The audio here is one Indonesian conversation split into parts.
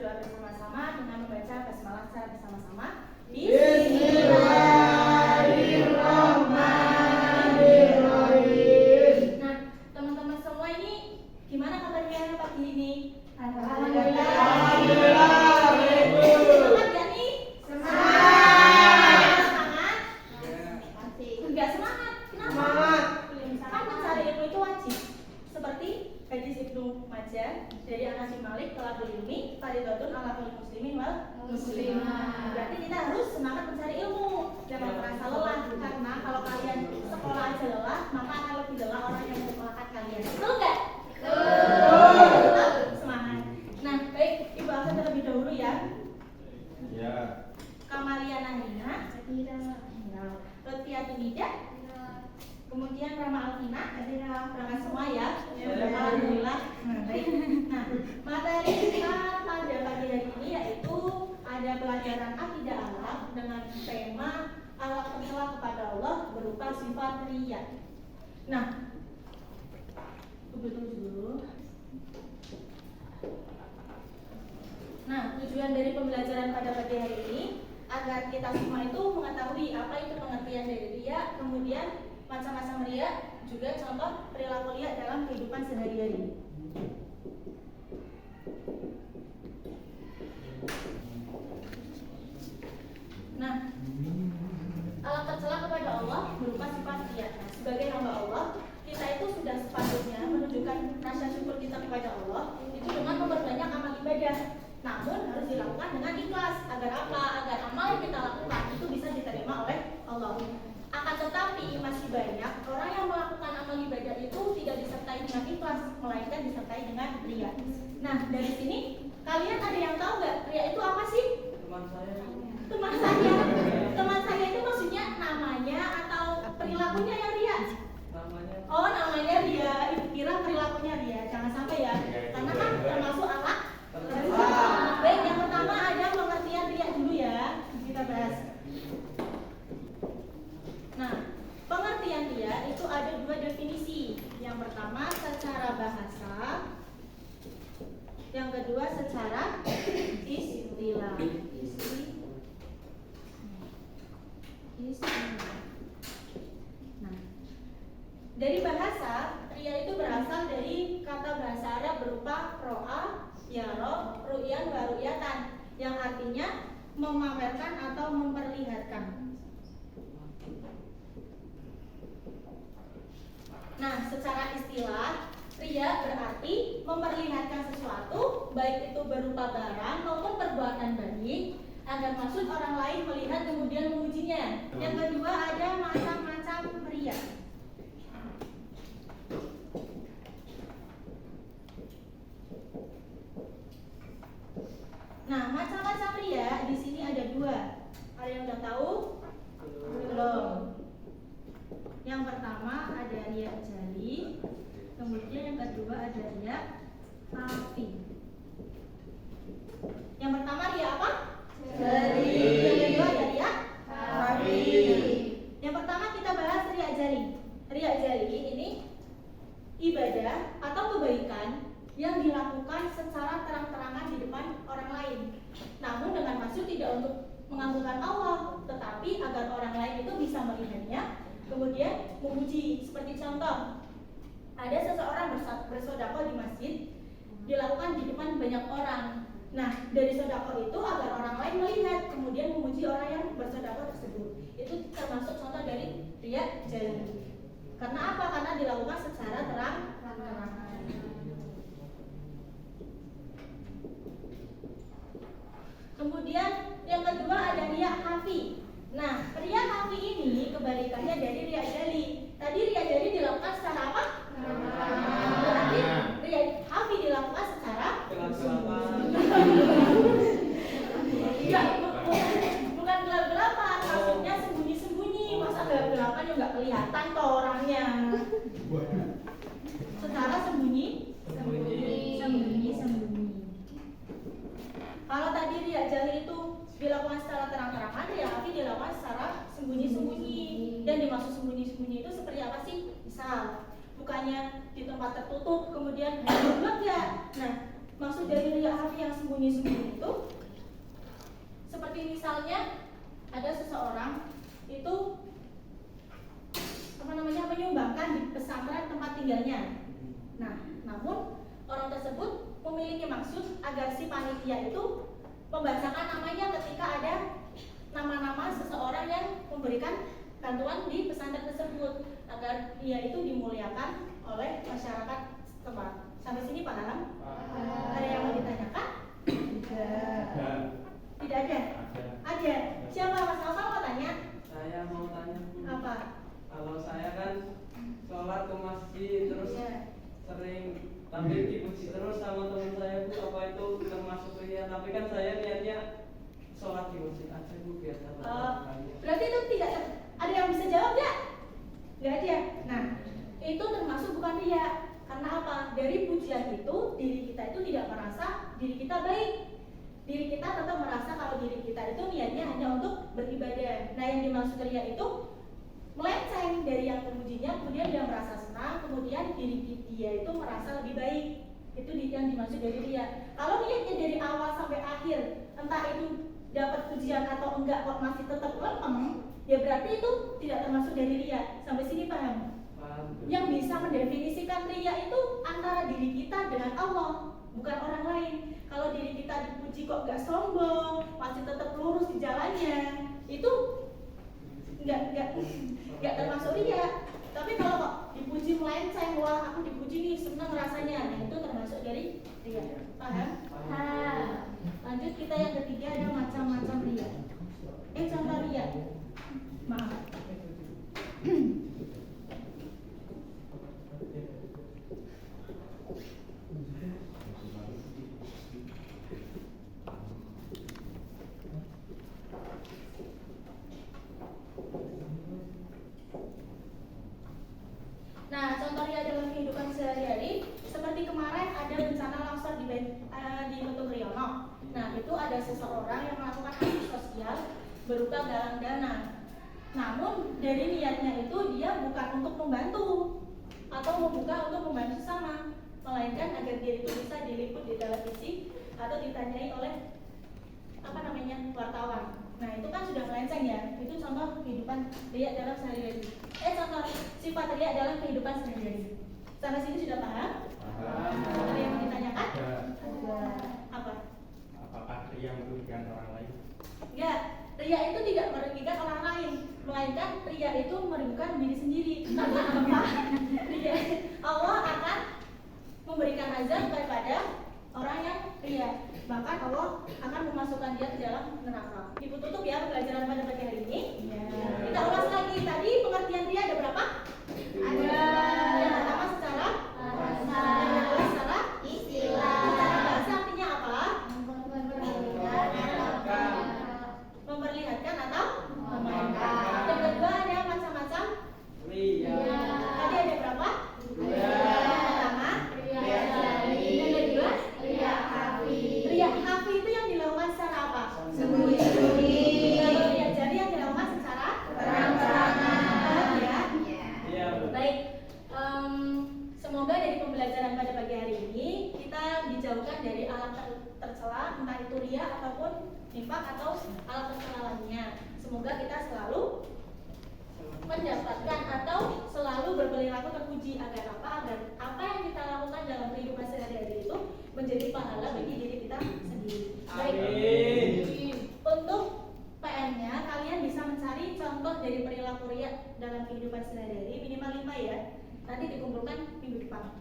berdoa bersama-sama dengan membaca basmalah secara bersama-sama. Bismillahirrahmanirrahim. Nah, teman-teman semua ini gimana kabarnya pagi ini? Alhamdulillah. Semangat ya nih? Semangat. Semangat? Enggak semangat. Kenapa? Kan mencari ilmu itu wajib. Seperti hadis Ibnu Majah dari Anas bin Malik, talabul ilmi fardhatun 'ala kulli muslimin wal muslimah. Berarti kita harus semangat mencari ilmu. Jangan merasa lelah, karena kalau kalian sekolah aja lelah, maka akan lebih lelah orang yang menyekolahkan kalian. Betul enggak? Betul. Semangat. Nah, baik, Ibu akan terlebih dahulu ya. Ya. Kamalia Nahina, Lutfiatu Nida, kemudian Rama Alvina, berangkat semua ya. Alhamdulillah. Baik. Nah, materi kita pada pagi hari ini yaitu ada pelajaran akidah akhlak dengan tema akhlak tercela kepada Allah berupa sifat riya. Nah, tunggu dulu. Nah, tujuan dari pembelajaran pada pagi hari ini agar kita semua itu mengetahui apa itu pengertian dari riya, kemudian macam-macam riya, juga contoh perilaku riya dalam kehidupan sehari-hari. Nah, akhlak tercela kepada Allah berupa sifat riya. Nah, sebagai hamba Allah, kita itu sudah sepatutnya menunjukkan rasa syukur kita kepada Allah itu dengan memperbanyak amal ibadah. Namun harus dilakukan dengan ikhlas. Agar apa? Agar amal yang kita lakukan itu bisa diterima oleh Allah. Akan tetapi masih banyak orang yang melakukan amal ibadah itu tidak disertai dengan ikhlas, melainkan disertai dengan riya. Nah, dari sini kalian ada yang tahu nggak riya itu apa sih? Teman saya itu maksudnya namanya atau perilakunya yang riya? Oh, namanya riya. Ibu kira perilakunya riya. Jangan sampai ya. Karena kan termasuk akhlak. Baik, yang pertama ada pengertian riya dulu ya. Kita bahas. Nah, pengertian riya itu ada dua definisi. Yang pertama secara bahasa, yang kedua secara istilah. Nah, dari bahasa, riya itu berasal dari kata bahasa Arab berupa ro'a, yaro, ru'yan, wa ru'yatan, yang artinya memamerkan atau memperlihatkan. Nah, secara istilah, riya berarti memperlihatkan sesuatu, baik itu berupa barang maupun perbuatan baik, agar maksud orang lain melihat kemudian memujinya. Yang kedua ada macam-macam riya. Nah, macam-macam riya di sini ada dua. Ada yang udah tahu? Belum. Yang pertama ada riya jali, kemudian yang kedua ada riya khafi. Yang pertama riya apa? Jali. Yang kedua ada riya khafi. Yang pertama kita bahas riya jali. Riya jali ini ibadah atau kebaikan yang dilakukan secara terang-terangan di depan orang lain. Namun dengan maksud tidak untuk mengagungkan Allah, tetapi agar orang lain itu bisa melihatnya, kemudian memuji. Seperti contoh, ada seseorang bersedekah di masjid, dilakukan di depan banyak orang. Nah, dari sedekah itu agar orang lain melihat, kemudian memuji orang yang bersedekah tersebut. Itu termasuk contoh dari riya jali. Karena apa? Karena dilakukan secara terang-terangan. Kemudian yang kedua ada riya khafi. Nah, riya khafi ini kebalikannya dari riya jali. Tadi riya jali dilakukan secara apa? Berarti riya khafi dilakukan secara bukan gelap-gelapan, maksudnya sembunyi-sembunyi. Masa gelap-gelapan yang nggak kelihatan toh orangnya. Secara sembunyi. Kalau tadi riya jali itu dilakukan secara terang-terangan, riya khafi dilakukan secara sembunyi-sembunyi. Dan dimaksud sembunyi-sembunyi itu seperti apa sih? Misal, bukannya di tempat tertutup kemudian enggak. Nah, maksud dari riya hati yang sembunyi-sembunyi itu seperti misalnya ada seseorang itu menyumbangkan di pesantren tempat tinggalnya. Nah, namun orang tersebut memiliki maksud agar si panitia itu membacakan namanya ketika ada nama-nama seseorang yang memberikan bantuan di pesantren tersebut agar dia itu dimuliakan oleh masyarakat setempat. Sampai sini paham? Ada yang mau ditanyakan? Tidak ada? Ada. Siapa Mas Alfa mau tanya? Saya mau tanya. Apa? Kalau saya kan sholat ke masjid terus sering tampil dipuji terus sama teman saya Bu, apa itu termasuk riya? Tapi kan saya niatnya sholat di masjid aja Bu biasa. Berarti itu tidak ada yang bisa jawab nggak? Nggak ada. Nah, itu termasuk bukan riya. Karena apa? Dari pujian itu diri kita itu tidak merasa diri kita baik. Diri kita tetap merasa kalau diri kita itu niatnya hanya untuk beribadah. Nah, yang dimaksud riya itu melenceng dari yang memujinya, kemudian dia merasa senang, kemudian diri dia itu merasa lebih baik. Itu yang dimaksud dari riya. Kalau niatnya dari awal sampai akhir, entah itu dapat pujian atau enggak kok masih tetap lempeng, ya berarti itu tidak termasuk dari riya. Sampai sini paham? Yang bisa mendefinisikan riya itu antara diri kita dengan Allah, bukan orang lain. Kalau diri kita dipuji kok gak sombong, masih tetap lurus di jalannya, itu nggak termasuk riya. Tapi kalau kok dipuji melenceng, wah aku dipuji nih senang rasanya, nah itu termasuk dari riya. Paham? Lanjut kita yang ketiga, ada macam-macam riya. Contoh riya. Maaf. Nah, contoh riya dalam kehidupan sehari-hari seperti kemarin ada bencana longsor di Metung Riono. Nah, itu ada seseorang yang melakukan aksi sosial berupa galang dana. Namun dari niatnya itu dia bukan untuk membantu atau membuka untuk membantu sesama, melainkan agar dia itu bisa diliput di televisi atau ditanyai oleh wartawan. Nah, itu kan sudah melenceng ya. Itu contoh kehidupan riya dalam sehari-hari. Contoh sifat riya dalam kehidupan sehari-hari. Sampai sini sudah paham? Ada yang mau ditanyakan? Apa? Apakah riya merugikan orang lain? Ya, riya itu tidak merugikan orang lain, melainkan riya itu merugikan diri sendiri. Karena apa? Riya, Allah akan memberikan azab kepada orang yang riya. Bahkan Allah akan memasukkan dia ke dalam neraka. Ibu tutup ya pembelajaran pada pagi hari ini. Kita ulas lagi. Tadi pengertian riya ada berapa? Ada. Yang pertama secara bahasa, yang kedua secara istilah. Secara bahasa artinya apa? Memperlihatkan atau memainkan. Yang kedua ada macam-macam riya. Tadi ada berapa? Dua. Yang pertama riya jari. Yang kedua riya hafi. Riya hafi itu yang dilakukan secara apa? Sembunyi-sembunyi. Kalau riya jari yang dilakukan secara terang-terangan. Ya. Baik. Semoga dari pembelajaran pada pagi hari ini kita dijauhkan dari alat tercela, entah itu riya ataupun nifaq atau alat tercela lainnya. Semoga kita selalu mendapatkan atau selalu berperilaku terpuji agar apa? Agar apa yang kita lakukan dalam kehidupan sehari-hari itu menjadi pahala bagi diri kita sendiri. Baik. Untuk PR-nya kalian bisa mencari contoh dari perilaku riya dalam kehidupan sehari-hari minimal 5 ya. Nanti dikumpulkan minggu depan.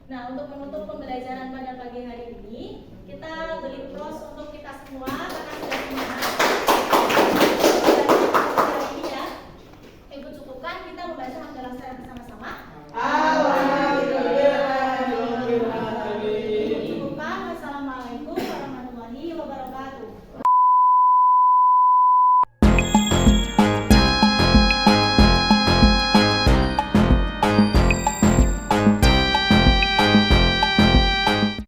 Nah, untuk menutup pembelajaran pada pagi hari ini, kita beri pros untuk kita semua karena sudah semangat.